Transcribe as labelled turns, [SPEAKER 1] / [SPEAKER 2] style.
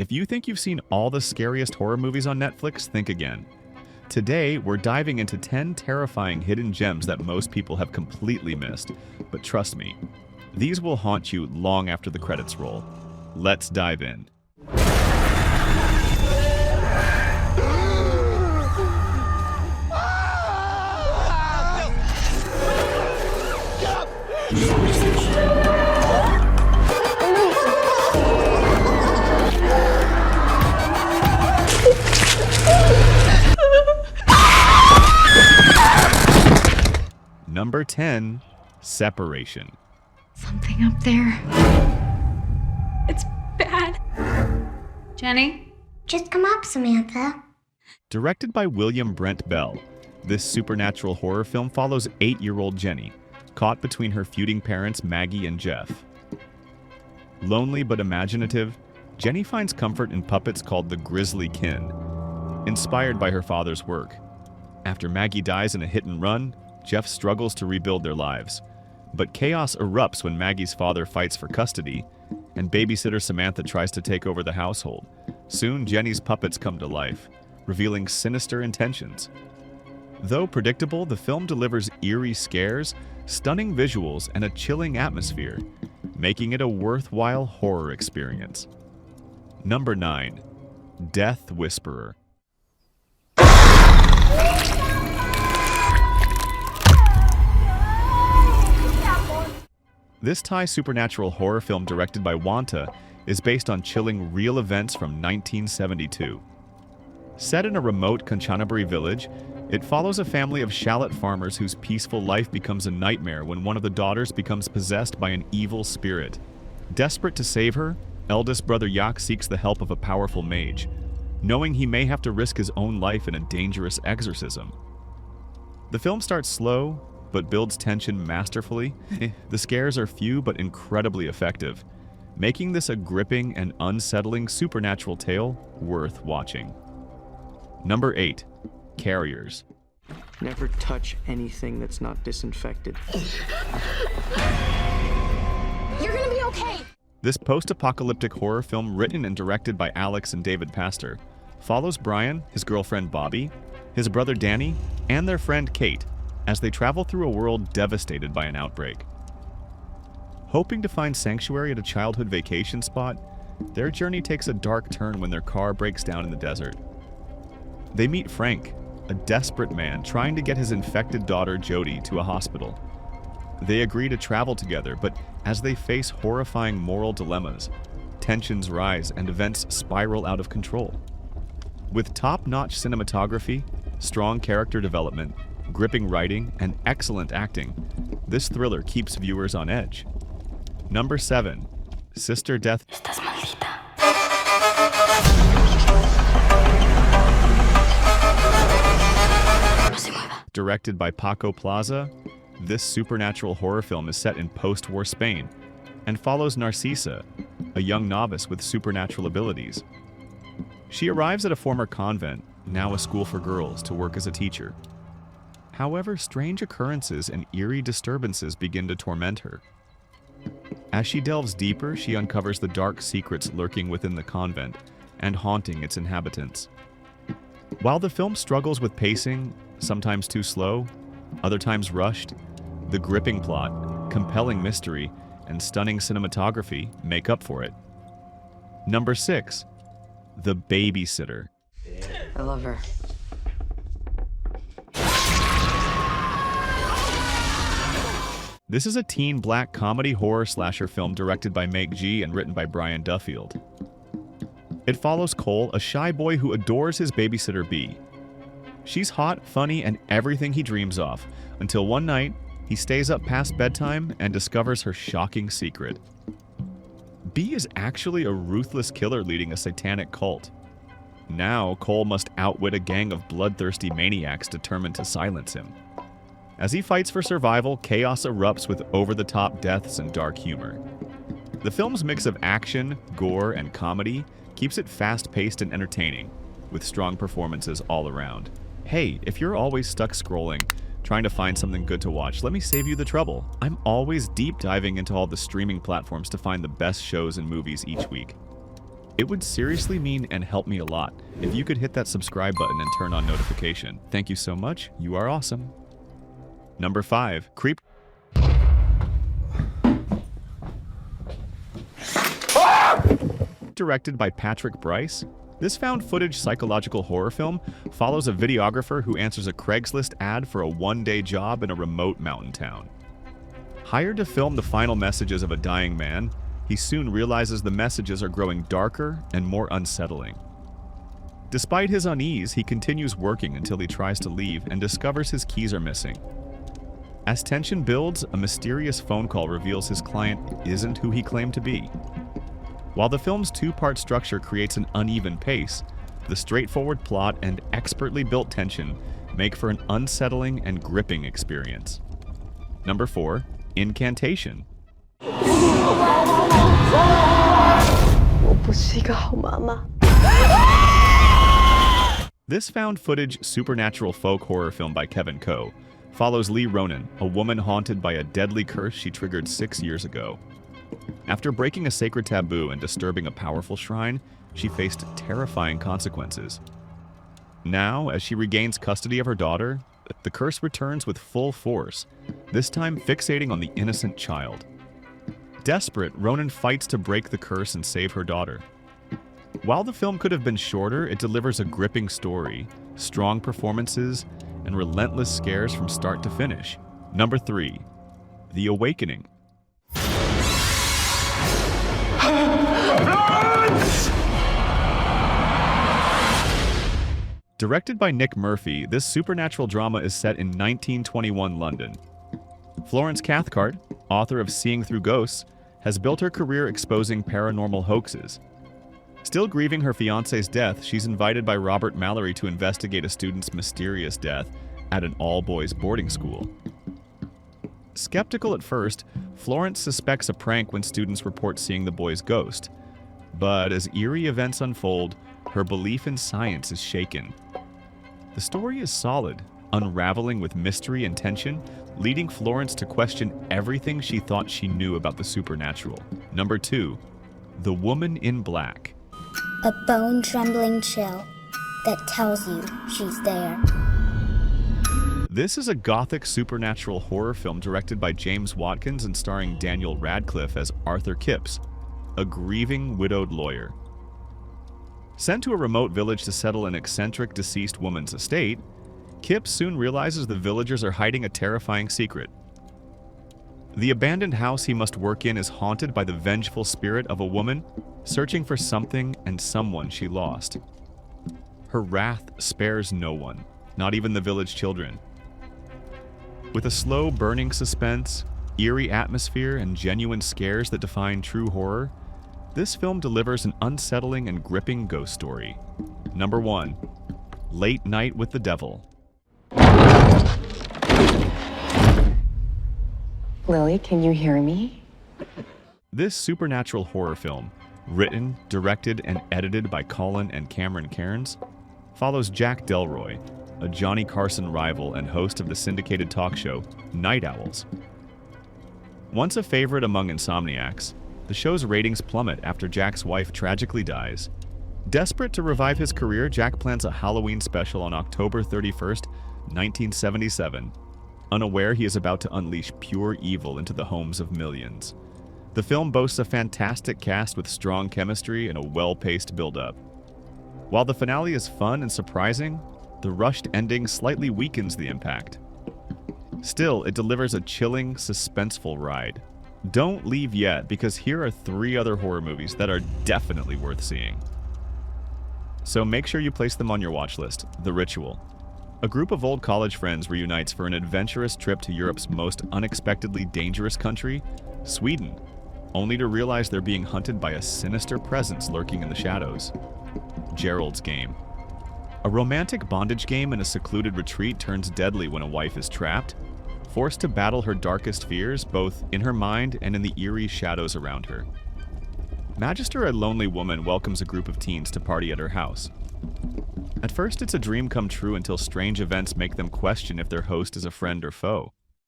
[SPEAKER 1] If you think you've seen all the scariest horror movies on Netflix, think again. Today, we're diving into 10 terrifying hidden gems that most people have completely missed. But trust me, these will haunt you long after the credits roll. Let's dive in. Number 10, separation.
[SPEAKER 2] Something up there. It's bad. Jenny?
[SPEAKER 3] Just come up, Samantha.
[SPEAKER 1] Directed by William Brent Bell, this supernatural horror film follows 8-year-old Jenny, caught between her feuding parents Maggie and Jeff. Lonely but imaginative, Jenny finds comfort in puppets called the Grisly Kin, inspired by her father's work. After Maggie dies in a hit and run, Jeff struggles to rebuild their lives. But chaos erupts when Maggie's father fights for custody, and babysitter Samantha tries to take over the household. Soon, Jenny's puppets come to life, revealing sinister intentions. Though predictable, the film delivers eerie scares, stunning visuals, and a chilling atmosphere, making it a worthwhile horror experience. Number 9, Death Whisperer. This Thai supernatural horror film directed by Wanta is based on chilling real events from 1972. Set in a remote Kanchanaburi village, it follows a family of shallot farmers whose peaceful life becomes a nightmare when one of the daughters becomes possessed by an evil spirit. Desperate to save her, eldest brother Yak seeks the help of a powerful mage, knowing he may have to risk his own life in a dangerous exorcism. The film starts slow, but builds tension masterfully. The scares are few but incredibly effective, making this a gripping and unsettling supernatural tale worth watching. Number 8, Carriers.
[SPEAKER 4] Never touch anything that's not disinfected.
[SPEAKER 3] You're gonna be okay.
[SPEAKER 1] This post-apocalyptic horror film, written and directed by Alex and David Pastor, follows Brian, his girlfriend Bobby, his brother Danny, and their friend Kate as they travel through a world devastated by an outbreak. Hoping to find sanctuary at a childhood vacation spot, their journey takes a dark turn when their car breaks down in the desert. They meet Frank, a desperate man trying to get his infected daughter Jody to a hospital. They agree to travel together, but as they face horrifying moral dilemmas, tensions rise and events spiral out of control. With top-notch cinematography, strong character development, gripping writing, and excellent acting, this thriller keeps viewers on edge. Number 7, Sister Death.
[SPEAKER 3] Estás maldita. No se mueva.
[SPEAKER 1] Directed by Paco Plaza, this supernatural horror film is set in post-war Spain and follows Narcisa, a young novice with supernatural abilities. She arrives at a former convent, now a school for girls, to work as a teacher. However, strange occurrences and eerie disturbances begin to torment her. As she delves deeper, she uncovers the dark secrets lurking within the convent and haunting its inhabitants. While the film struggles with pacing, sometimes too slow, other times rushed, the gripping plot, compelling mystery, and stunning cinematography make up for it. Number 6, The Babysitter.
[SPEAKER 4] I love her.
[SPEAKER 1] This is a teen black comedy horror slasher film directed by Make G and written by Brian Duffield. It follows Cole, a shy boy who adores his babysitter Bee. She's hot, funny, and everything he dreams of, until one night, he stays up past bedtime and discovers her shocking secret. Bee is actually a ruthless killer leading a satanic cult. Now, Cole must outwit a gang of bloodthirsty maniacs determined to silence him. As he fights for survival, chaos erupts with over-the-top deaths and dark humor. The film's mix of action, gore, and comedy keeps it fast-paced and entertaining, with strong performances all around. Hey, if you're always stuck scrolling, trying to find something good to watch, let me save you the trouble. I'm always deep diving into all the streaming platforms to find the best shows and movies each week. It would seriously mean and help me a lot if you could hit that subscribe button and turn on notification. Thank you so much. You are awesome. Number 5. Creep. Directed by Patrick Bryce, this found footage psychological horror film follows a videographer who answers a Craigslist ad for a one-day job in a remote mountain town. Hired to film the final messages of a dying man, he soon realizes the messages are growing darker and more unsettling. Despite his unease, he continues working until he tries to leave and discovers his keys are missing. As tension builds, a mysterious phone call reveals his client isn't who he claimed to be. While the film's two-part structure creates an uneven pace, the straightforward plot and expertly built tension make for an unsettling and gripping experience. Number 4. Incantation.
[SPEAKER 5] 我不是一个好妈妈。
[SPEAKER 1] This found-footage supernatural folk horror film by Kevin Coe follows Lee Ronan, a woman haunted by a deadly curse she triggered 6 years ago. After breaking a sacred taboo and disturbing a powerful shrine, she faced terrifying consequences. Now, as she regains custody of her daughter, the curse returns with full force, this time fixating on the innocent child. Desperate, Ronan fights to break the curse and save her daughter. While the film could have been shorter, it delivers a gripping story, strong performances, and relentless scares from start to finish. Number 3. The Awakening. Directed by Nick Murphy, this supernatural drama is set in 1921 London. Florence Cathcart, author of Seeing Through Ghosts, has built her career exposing paranormal hoaxes. Still grieving her fiancé's death, she's invited by Robert Mallory to investigate a student's mysterious death at an all-boys boarding school. Skeptical at first, Florence suspects a prank when students report seeing the boy's ghost. But as eerie events unfold, her belief in science is shaken. The story is solid, unraveling with mystery and tension, leading Florence to question everything she thought she knew about the supernatural. Number 2. The Woman in Black.
[SPEAKER 3] A bone-trembling chill that tells you she's there.
[SPEAKER 1] This is a gothic supernatural horror film directed by James Watkins and starring Daniel Radcliffe as Arthur Kipps, a grieving widowed lawyer. Sent to a remote village to settle an eccentric deceased woman's estate, Kipps soon realizes the villagers are hiding a terrifying secret. The abandoned house he must work in is haunted by the vengeful spirit of a woman searching for something and someone she lost. Her wrath spares no one, not even the village children. With a slow burning suspense, eerie atmosphere, and genuine scares that define true horror, this film delivers an unsettling and gripping ghost story. Number 1. Late Night with the Devil.
[SPEAKER 5] Lily, can you hear me?
[SPEAKER 1] This supernatural horror film, written, directed, and edited by Colin and Cameron Cairns, follows Jack Delroy, a Johnny Carson rival and host of the syndicated talk show Night Owls. Once a favorite among insomniacs, the show's ratings plummet after Jack's wife tragically dies. Desperate to revive his career, Jack plans a Halloween special on October 31st, 1977, unaware he is about to unleash pure evil into the homes of millions. The film boasts a fantastic cast with strong chemistry and a well-paced build-up. While the finale is fun and surprising, the rushed ending slightly weakens the impact. Still, it delivers a chilling, suspenseful ride. Don't leave yet, because here are 3 other horror movies that are definitely worth seeing. So make sure you place them on your watch list. The Ritual. A group of old college friends reunites for an adventurous trip to Europe's most unexpectedly dangerous country, Sweden, only to realize they're being hunted by a sinister presence lurking in the shadows. Gerald's Game. A romantic bondage game in a secluded retreat turns deadly when a wife is trapped, forced to battle her darkest fears both in her mind and in the eerie shadows around her. Magister, a lonely woman, welcomes a group of teens to party at her house. At first, it's a dream come true until strange events make them question if their host is a friend or foe.